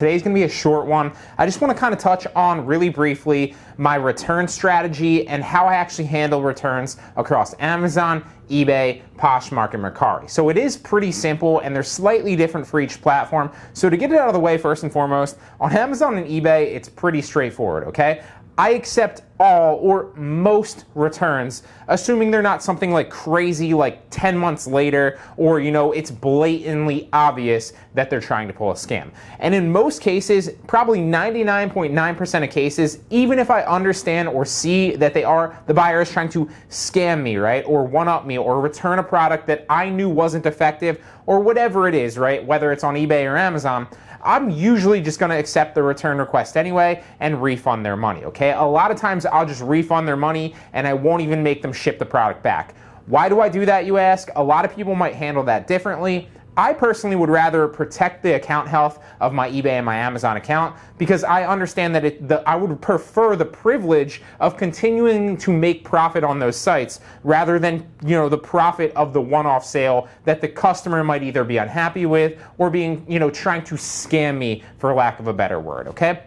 Today's gonna be a short one. I just wanna kind of touch on really briefly my return strategy and how I actually handle returns across Amazon, eBay, Poshmark, and Mercari. So it is pretty simple and they're slightly different for each platform. So to get it out of the way, first and foremost, on Amazon and eBay, it's pretty straightforward, okay? I accept all or most returns, assuming they're not something like crazy like 10 months later, or it's blatantly obvious that they're trying to pull a scam. And in most cases, probably 99.9% of cases, even if I understand or see that the buyer is trying to scam me, right? Or one-up me, or return a product that I knew wasn't effective, or whatever it is, right? Whether it's on eBay or Amazon, I'm usually just gonna accept the return request anyway and refund their money, okay? A lot of times I'll just refund their money and I won't even make them ship the product back. Why do I do that, you ask? A lot of people might handle that differently. I personally would rather protect the account health of my eBay and my Amazon account because I understand that I would prefer the privilege of continuing to make profit on those sites rather than the profit of the one-off sale that the customer might either be unhappy with or being trying to scam me, for lack of a better word, okay?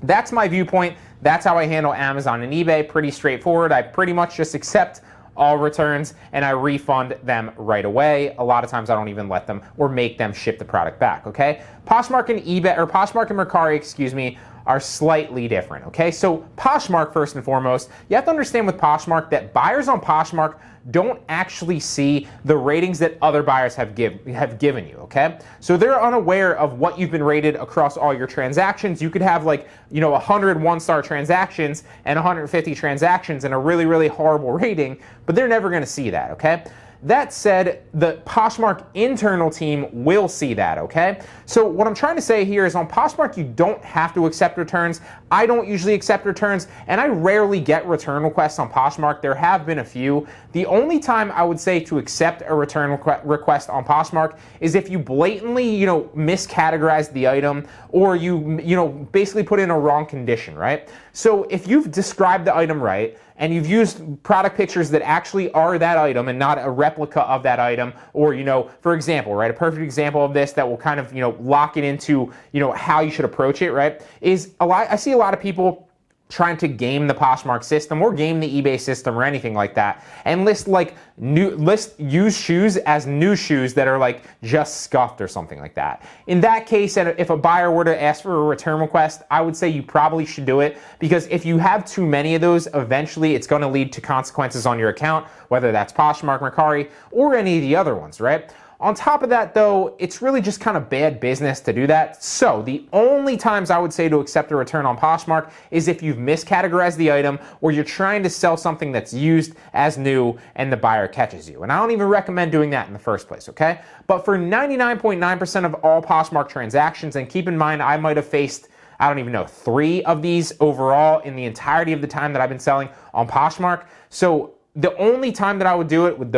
That's my viewpoint. That's how I handle Amazon and eBay. Pretty straightforward. I pretty much just accept all returns and I refund them right away. A lot of times I don't even let them or make them ship the product back, okay? Poshmark and eBay, or Poshmark and Mercari, excuse me, are slightly different, okay? So Poshmark, first and foremost, you have to understand with Poshmark that buyers on Poshmark don't actually see the ratings that other buyers have given you, okay? So they're unaware of what you've been rated across all your transactions. You could have 100 one-star transactions and 150 transactions and a really, really horrible rating, but they're never gonna see that, okay? That said, the Poshmark internal team will see that, okay? So what I'm trying to say here is on Poshmark, you don't have to accept returns. I don't usually accept returns, and I rarely get return requests on Poshmark. There have been a few. The only time I would say to accept a return request on Poshmark is if you blatantly, miscategorized the item or you basically put in a wrong condition, right? So if you've described the item right, and you've used product pictures that actually are that item and not a replica of that item, or, for example, right, a perfect example of this that will kind of, lock it into, how you should approach it, right, is I see a lot of people trying to game the Poshmark system or game the eBay system or anything like that and list used shoes as new shoes that are just scuffed or something like that. In that case, and if a buyer were to ask for a return request, I would say you probably should do it because if you have too many of those, eventually it's going to lead to consequences on your account, whether that's Poshmark, Mercari, or any of the other ones, right? On top of that, though, it's really just kind of bad business to do that. So the only times I would say to accept a return on Poshmark is if you've miscategorized the item or you're trying to sell something that's used as new and the buyer catches you. And I don't even recommend doing that in the first place, okay? But for 99.9% of all Poshmark transactions, and keep in mind I might have faced, I don't even know, 3 of these overall in the entirety of the time that I've been selling on Poshmark. So the only time that I would do it with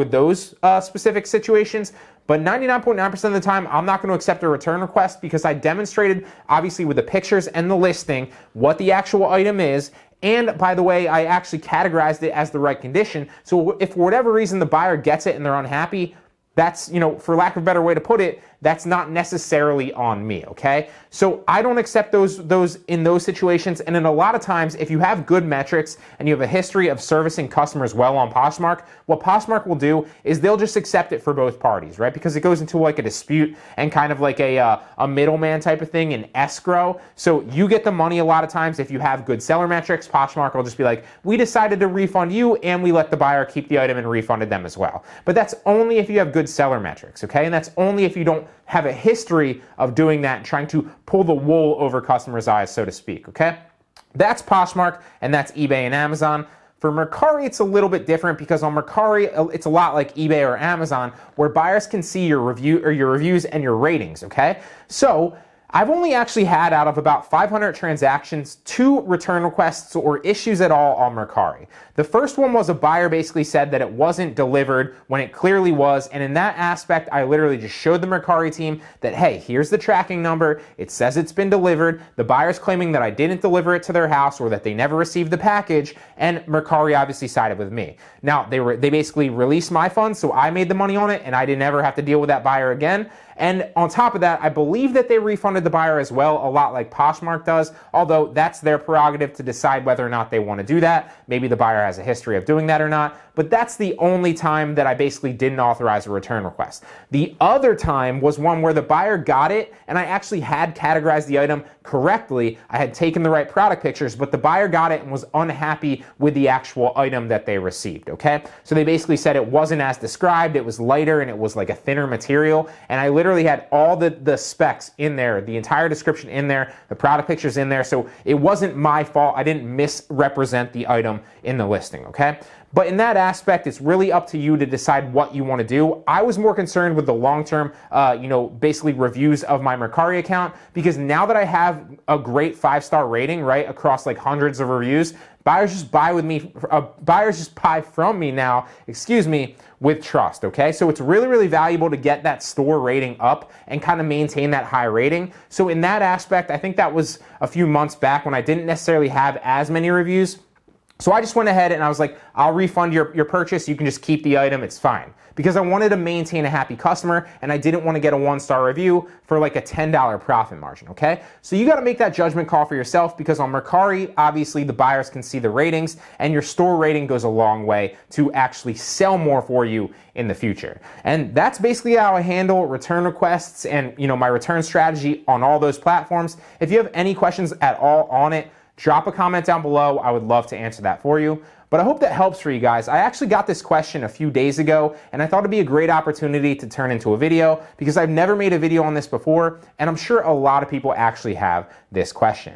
those specific situations, but 99.9% of the time, I'm not going to accept a return request because I demonstrated, obviously with the pictures and the listing, what the actual item is. And by the way, I actually categorized it as the right condition. So if for whatever reason the buyer gets it and they're unhappy, that's, for lack of a better way to put it, that's not necessarily on me, okay? So I don't accept those in those situations, and in a lot of times, if you have good metrics and you have a history of servicing customers well on Poshmark, what Poshmark will do is they'll just accept it for both parties, right? Because it goes into a dispute and kind of a middleman type of thing, an escrow. So you get the money a lot of times if you have good seller metrics. Poshmark will just be like, we decided to refund you, and we let the buyer keep the item and refunded them as well. But that's only if you have good seller metrics, okay? And that's only if you don't have a history of doing that and trying to pull the wool over customers' eyes, so to speak, okay? That's Poshmark, and that's eBay and Amazon. For Mercari, it's a little bit different because on Mercari, it's a lot like eBay or Amazon, where buyers can see your reviews and your ratings, okay? So I've only actually had, out of about 500 transactions, 2 return requests or issues at all on Mercari. The first one was a buyer basically said that it wasn't delivered when it clearly was, and in that aspect, I literally just showed the Mercari team that, hey, here's the tracking number, it says it's been delivered, the buyer's claiming that I didn't deliver it to their house or that they never received the package, and Mercari obviously sided with me. Now, they basically released my funds, so I made the money on it, and I didn't ever have to deal with that buyer again. And on top of that, I believe that they refunded the buyer as well, a lot like Poshmark does, although that's their prerogative to decide whether or not they want to do that. Maybe the buyer has a history of doing that or not, but that's the only time that I basically didn't authorize a return request. The other time was one where the buyer got it and I actually had categorized the item correctly. I had taken the right product pictures, but the buyer got it and was unhappy with the actual item that they received, okay? So they basically said it wasn't as described, it was lighter and it was like a thinner material, and I literally had all the specs in there, the entire description in there, the product pictures in there, so it wasn't my fault. I didn't misrepresent the item in the listing, okay? But in that aspect, it's really up to you to decide what you want to do. I was more concerned with the long-term, basically reviews of my Mercari account, because now that I have a great 5-star rating, right, across like hundreds of reviews, buyers just buy from me now, with trust, okay? So it's really, really valuable to get that store rating up and kind of maintain that high rating. So in that aspect, I think that was a few months back when I didn't necessarily have as many reviews. So I just went ahead and I was like, I'll refund your purchase. You can just keep the item. It's fine. Because I wanted to maintain a happy customer and I didn't want to get a 1-star review for like a $10 profit margin, okay? So you got to make that judgment call for yourself, because on Mercari, obviously the buyers can see the ratings and your store rating goes a long way to actually sell more for you in the future. And that's basically how I handle return requests and, my return strategy on all those platforms. If you have any questions at all on it, drop a comment down below. I would love to answer that for you. But I hope that helps for you guys. I actually got this question a few days ago, and I thought it'd be a great opportunity to turn into a video, because I've never made a video on this before, and I'm sure a lot of people actually have this question.